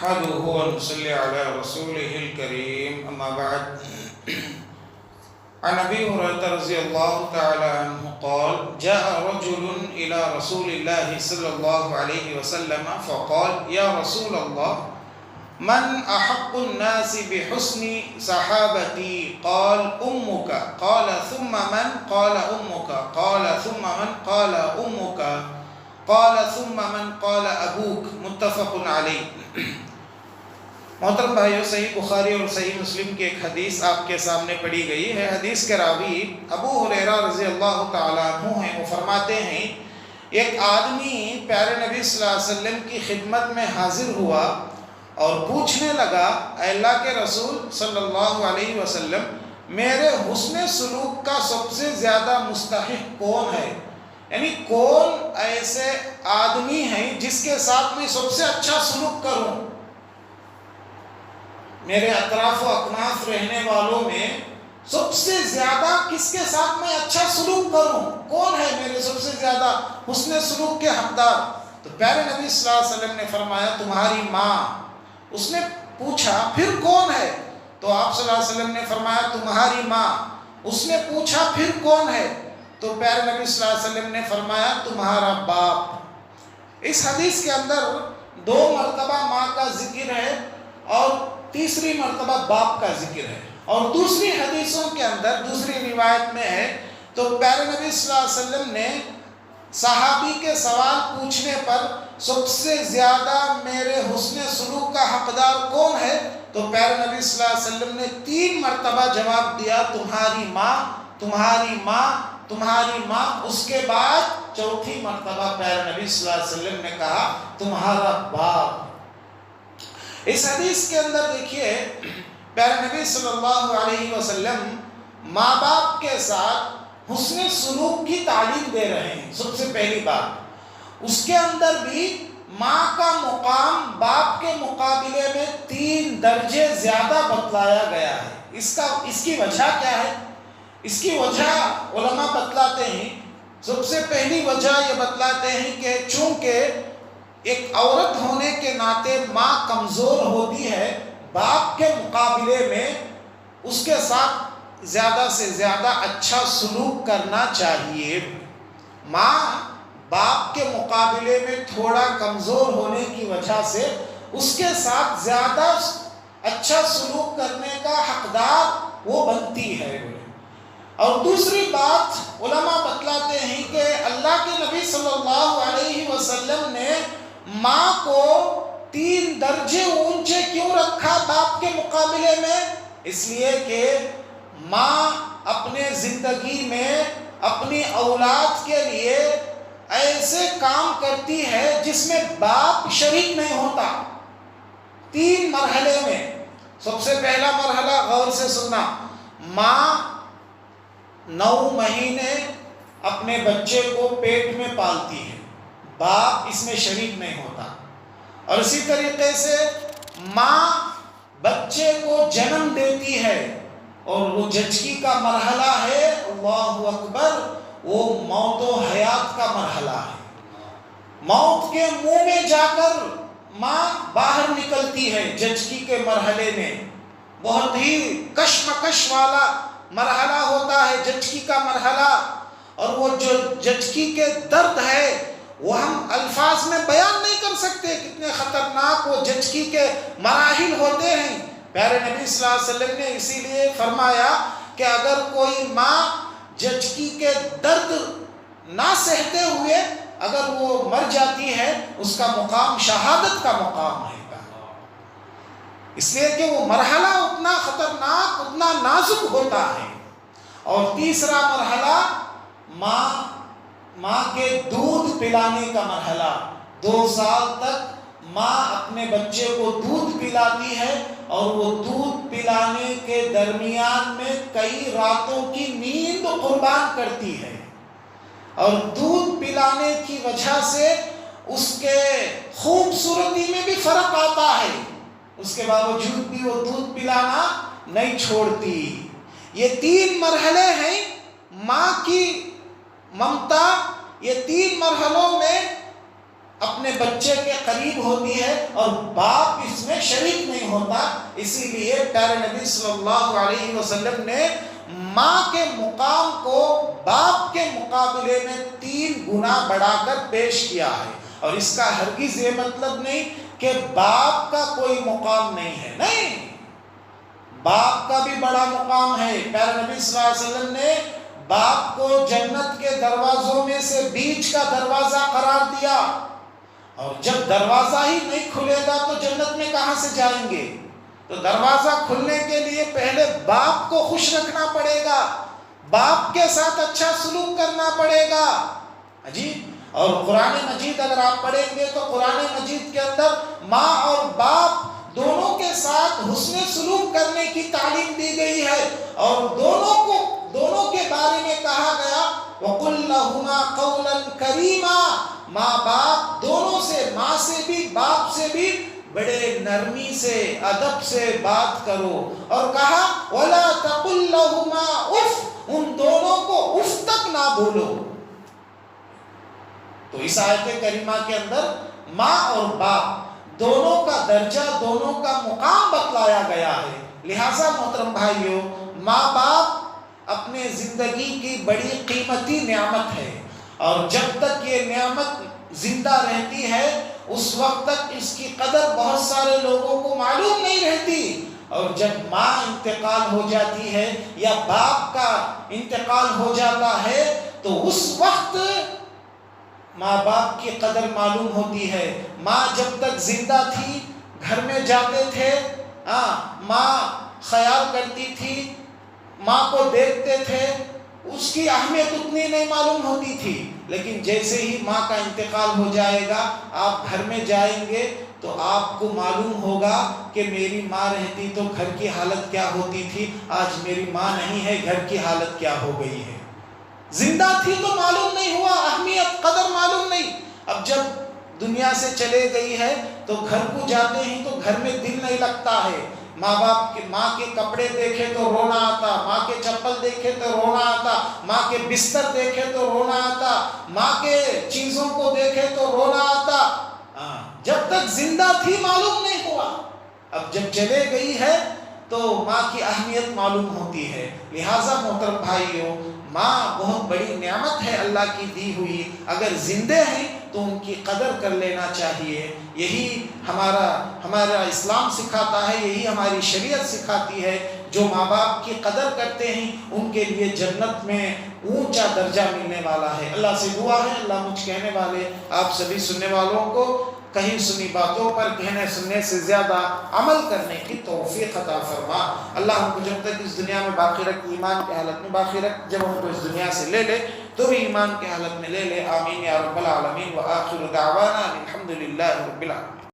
نحمده ونصلي على رسوله الكريم أما بعد عن أبي هريرة رضي الله تعالى عنه قال جاء رجل إلى رسول الله صلى الله عليه وسلم فقال يا رسول الله من أحق الناس بحسن صحابتي قال أمك قال ثم من قال أمك قال ثم من قال أمك قال ثم من قال أبوك متفق علیہ۔ محترم بھائیو، صحیح بخاری اور صحیح مسلم کی ایک حدیث آپ کے سامنے پڑھی گئی ہے۔ حدیث کے راوی ابو ہریرہ رضی اللہ تعالیٰ عنہ ہیں۔ وہ فرماتے ہیں ایک آدمی پیارے نبی صلی اللہ علیہ وسلم کی خدمت میں حاضر ہوا اور پوچھنے لگا، اے اللہ کے رسول صلی اللہ علیہ وسلم، میرے حسن سلوک کا سب سے زیادہ مستحق کون ہے؟ یعنی کون ایسے آدمی ہیں جس کے ساتھ میں سب سے اچھا سلوک کروں؟ میرے اطراف و اکناف رہنے والوں میں سب سے زیادہ کس کے ساتھ میں اچھا سلوک کروں؟ کون ہے میرے سب سے زیادہ حسن سلوک کے حقدار؟ تو پیارے نبی صلی اللہ علیہ وسلم نے فرمایا تمہاری ماں۔ اس نے پوچھا پھر کون ہے؟ تو آپ صلی اللہ علیہ وسلم نے فرمایا تمہاری ماں۔ اس نے پوچھا پھر کون ہے؟ تو پیارے نبی صلی اللہ علیہ وسلم نے فرمایا تمہارا باپ۔ اس حدیث کے اندر 2 مرتبہ ماں کا ذکر ہے اور تیسری مرتبہ باپ کا ذکر ہے، اور دوسری حدیثوں کے اندر دوسری روایت میں ہے تو پیارے نبی صلی اللہ علیہ وسلم نے صحابی کے سوال پوچھنے پر سب سے زیادہ میرے حسن سلوک کا حقدار کون ہے؟ تو پیارے نبی صلی اللہ علیہ وسلم نے 3 مرتبہ جواب دیا تمہاری ماں، تمہاری ماں، تمہاری ماں۔ اس کے بعد چوتھی مرتبہ پیارے نبی صلی اللہ علیہ وسلم نے کہا تمہارا باپ۔ اس حدیث کے اندر دیکھیے پیارے نبی صلی اللہ علیہ وسلم ماں باپ کے ساتھ حسن سلوک کی تعلیم دے رہے ہیں۔ سب سے پہلی بات، اس کے اندر بھی ماں کا مقام باپ کے مقابلے میں 3 درجے زیادہ بتلایا گیا ہے۔ اس کی وجہ کیا ہے؟ اس کی وجہ علماء بتلاتے ہیں، سب سے پہلی وجہ یہ بتلاتے ہیں کہ چونکہ ایک عورت ہونے کے ناطے ماں کمزور ہوتی ہے، باپ کے مقابلے میں اس کے ساتھ زیادہ سے زیادہ اچھا سلوک کرنا چاہیے۔ ماں باپ کے مقابلے میں تھوڑا کمزور ہونے کی وجہ سے اس کے ساتھ زیادہ اچھا سلوک کرنے کا حقدار وہ بنتی ہے۔ اور دوسری بات علماء بتلاتے ہیں کہ اللہ کے نبی صلی اللہ علیہ وسلم نے ماں کو 3 درجے اونچے کیوں رکھا باپ کے مقابلے میں؟ اس لیے کہ ماں اپنے زندگی میں اپنی اولاد کے لیے ایسے کام کرتی ہے جس میں باپ شریک نہیں ہوتا۔ 3 مرحلے میں، سب سے پہلا مرحلہ غور سے سننا، ماں 9 مہینے اپنے بچے کو پیٹ میں پالتی ہے، باپ اس میں شریک نہیں ہوتا۔ اور اسی طریقے سے ماں بچے کو جنم دیتی ہے، اور وہ جچگی کا مرحلہ ہے، اللہ اکبر، وہ موت و حیات کا مرحلہ ہے۔ موت کے منہ میں جا کر ماں باہر نکلتی ہے جچگی کے مرحلے میں۔ بہت ہی کشمکش والا مرحلہ ہوتا ہے جچگی کا مرحلہ، اور وہ جو جچگی کے درد ہے وہ ہم الفاظ میں بیان نہیں کر سکتے، کتنے خطرناک وہ جچگی کے مراحل ہوتے ہیں۔ پیارے نبی صلی اللہ علیہ وسلم نے اسی لیے فرمایا کہ اگر کوئی ماں جچگی کے درد نہ سہتے ہوئے اگر وہ مر جاتی ہے، اس کا مقام شہادت کا مقام ہے، اس لیے کہ وہ مرحلہ اتنا خطرناک، اتنا نازک ہوتا ہے۔ اور تیسرا مرحلہ ماں کے دودھ پلانے کا مرحلہ۔ 2 سال تک ماں اپنے بچے کو دودھ پلاتی ہے، اور وہ دودھ پلانے کے درمیان میں کئی راتوں کی نیند قربان کرتی ہے، اور دودھ پلانے کی وجہ سے اس کے خوبصورتی میں بھی فرق آتا ہے، اس کے باوجود بھی وہ دودھ پلانا نہیں چھوڑتی۔ یہ 3 مرحلے ہیں ماں کی ممتا۔ یہ 3 مرحلوں میں اپنے بچے کے قریب ہوتی ہے، اور باپ اس میں شریک نہیں ہوتا. اسی لیے پیارے نبی صلی اللہ علیہ وسلم نے ماں کے مقام کو باپ کے مقابلے میں 3 گنا بڑھا کر پیش کیا ہے. اور اس کا ہرگز یہ مطلب نہیں کہ باپ کا کوئی مقام نہیں ہے، نہیں، باپ کا بھی بڑا مقام ہے. پیارے نبی صلی اللہ علیہ وسلم نے باپ کو جنت کے دروازوں میں سے بیچ کا دروازہ قرار دیا، اور جب دروازہ ہی نہیں کھلے گا تو جنت میں کہاں سے جائیں گے؟ تو دروازہ کھلنے کے لیے پہلے باپ کو خوش رکھنا پڑے گا، باپ کے ساتھ اچھا سلوک کرنا پڑے گا جی. اور قرآن مجید اگر آپ پڑھیں گے تو قرآن مجید کے اندر ماں اور باپ دونوں کے ساتھ حسن سلوک کرنے کی تعلیم دی گئی ہے، اور دونوں کے بارے میں کہا گیا وَقُلْ لَهُمَا قَوْلًا كَرِيمًا. ماں باپ دونوں سے، ماں سے بھی باپ سے بھی بڑے نرمی سے ادب سے بات کرو. اور کہا وَلَا تَقُلْ لَهُمَا اُف، ان دونوں کو اف تک نہ بولو. تو اس آیت کریمہ کے اندر ماں اور باپ دونوں کا درجہ، دونوں کا مقام بتلایا گیا ہے. لہٰذا محترم بھائیوں، ماں باپ اپنے زندگی کی بڑی قیمتی نعمت ہے، اور جب تک یہ نعمت زندہ رہتی ہے اس وقت تک اس کی قدر بہت سارے لوگوں کو معلوم نہیں رہتی. اور جب ماں انتقال ہو جاتی ہے یا باپ کا انتقال ہو جاتا ہے تو اس وقت ماں باپ کی قدر معلوم ہوتی ہے. ماں جب تک زندہ تھی گھر میں جاتے تھے، ماں خیال کرتی تھی، ماں کو دیکھتے تھے، اس کی اہمیت اتنی نہیں معلوم ہوتی تھی. لیکن جیسے ہی ماں کا انتقال ہو جائے گا، آپ گھر میں جائیں گے تو آپ کو معلوم ہوگا کہ میری ماں رہتی تو گھر کی حالت کیا ہوتی تھی، آج میری ماں نہیں ہے، گھر کی حالت کیا ہو گئی ہے. زندہ تھی تو معلوم نہیں ہوا، اہمیت قدر معلوم نہیں. اب جب دنیا سے چلے گئی ہے تو گھر کو جاتے ہیں تو گھر میں دل نہیں لگتا ہے. ماں کے کپڑے دیکھے تو رونا آتا، ماں کے چپل دیکھے تو رونا آتا، ماں کے بستر دیکھے تو رونا آتا، ماں کے چیزوں کو دیکھے تو رونا آتا. جب تک زندہ تھی معلوم نہیں ہوا، اب جب چلے گئی ہے تو ماں کی اہمیت معلوم ہوتی ہے. لہٰذا محترم بھائیوں، ماں بہت بڑی نعمت ہے اللہ کی دی ہوئی. اگر زندے ہیں تو ان کی قدر کر لینا چاہیے. یہی ہمارا اسلام سکھاتا ہے، یہی ہماری شریعت سکھاتی ہے. جو ماں باپ کی قدر کرتے ہیں ان کے لیے جنت میں اونچا درجہ ملنے والا ہے. اللہ سے دعا ہے اللہ مجھ کہنے والے آپ سبھی سننے والوں کو کہیں سنی باتوں پر کہنے سننے سے زیادہ عمل کرنے کی توفیق عطا فرما. اللہ ہم کو جب تک اس دنیا میں باقی رکھ، ایمان کی حالت میں باقی رکھ، جب ہم کو اس دنیا سے لے لے تو بھی ایمان کی حالت میں لے لے. آمین یا رب العالمین. وآخر دعوانا الحمد للہ رب العالمین.